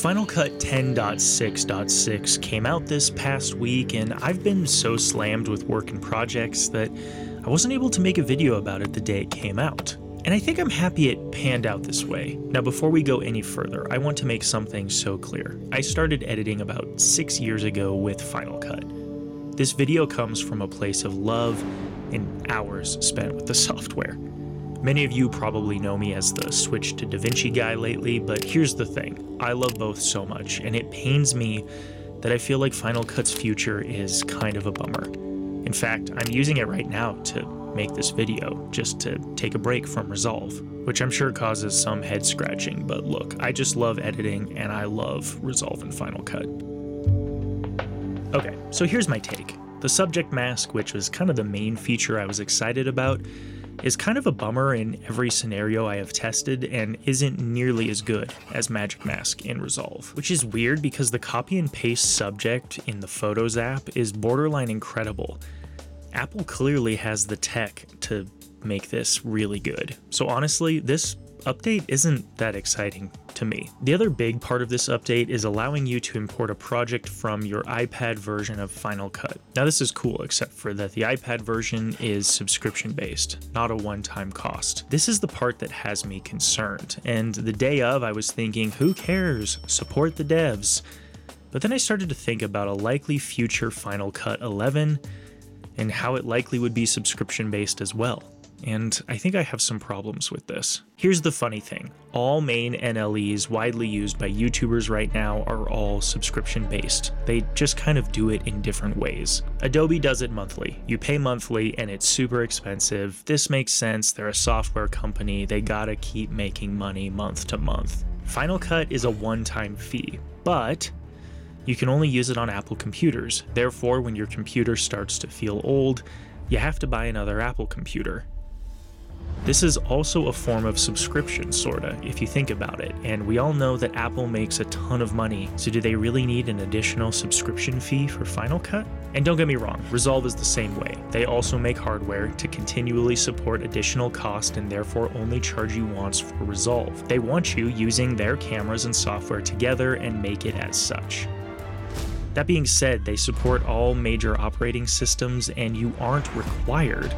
Final Cut 10.6.6 came out this past week, and I've been so slammed with work and projects that I wasn't able to make a video about it the day it came out. And I think I'm happy it panned out this way. Now, before we go any further, I want to make something so clear. I started editing about 6 years ago with Final Cut. This video comes from a place of love and hours spent with the software. Many of you probably know me as the Switch to DaVinci guy lately, but here's the thing. I love both so much, and it pains me that I feel like Final Cut's future is kind of a bummer. In fact, I'm using it right now to make this video, just to take a break from Resolve, which I'm sure causes some head scratching, but look, I just love editing and I love Resolve and Final Cut. Okay, so here's my take. The subject mask, which was kind of the main feature I was excited about, is kind of a bummer in every scenario I have tested and isn't nearly as good as Magic Mask in Resolve, which is weird because the copy and paste subject in the Photos app is borderline incredible. Apple clearly has the tech to make this really good. So honestly, this update isn't that exciting to me. The other big part of this update is allowing you to import a project from your iPad version of Final Cut. Now this is cool, except for that the iPad version is subscription based, not a one-time cost. This is the part that has me concerned, and the day of I was thinking, who cares? Support the devs. But then I started to think about a likely future Final Cut 11 and how it likely would be subscription based as well. And I think I have some problems with this. Here's the funny thing. All main NLEs widely used by YouTubers right now are all subscription based. They just kind of do it in different ways. Adobe does it monthly. You pay monthly and it's super expensive. This makes sense. They're a software company. They gotta keep making money month to month. Final Cut is a one-time fee, but you can only use it on Apple computers. Therefore, when your computer starts to feel old, you have to buy another Apple computer. This is also a form of subscription, sorta, if you think about it, and we all know that Apple makes a ton of money, so do they really need an additional subscription fee for Final Cut? And don't get me wrong, Resolve is the same way. They also make hardware to continually support additional cost and therefore only charge you once for Resolve. They want you using their cameras and software together and make it as such. That being said, they support all major operating systems and you aren't required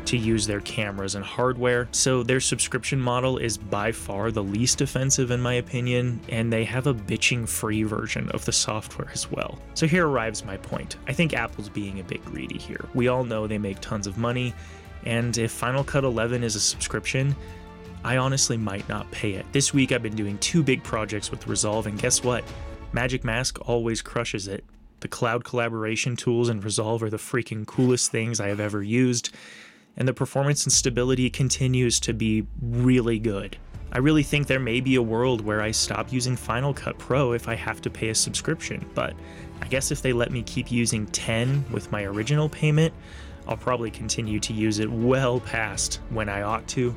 to use their cameras and hardware, so their subscription model is by far the least offensive in my opinion, and they have a bitching free version of the software as well. So here arrives my point. I think Apple's being a bit greedy here. We all know they make tons of money, and if Final Cut 11 is a subscription, I honestly might not pay it. This week I've been doing 2 big projects with Resolve, and guess what? Magic Mask always crushes it. The cloud collaboration tools in Resolve are the freaking coolest things I have ever used, and the performance and stability continues to be really good. I really think there may be a world where I stop using Final Cut Pro if I have to pay a subscription, but I guess if they let me keep using 10 with my original payment, I'll probably continue to use it well past when I ought to,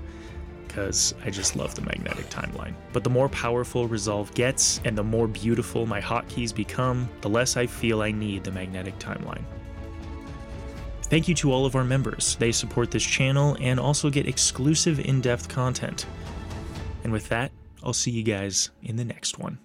because I just love the magnetic timeline. But the more powerful Resolve gets and the more beautiful my hotkeys become, the less I feel I need the magnetic timeline. Thank you to all of our members. They support this channel and also get exclusive in-depth content. And with that, I'll see you guys in the next one.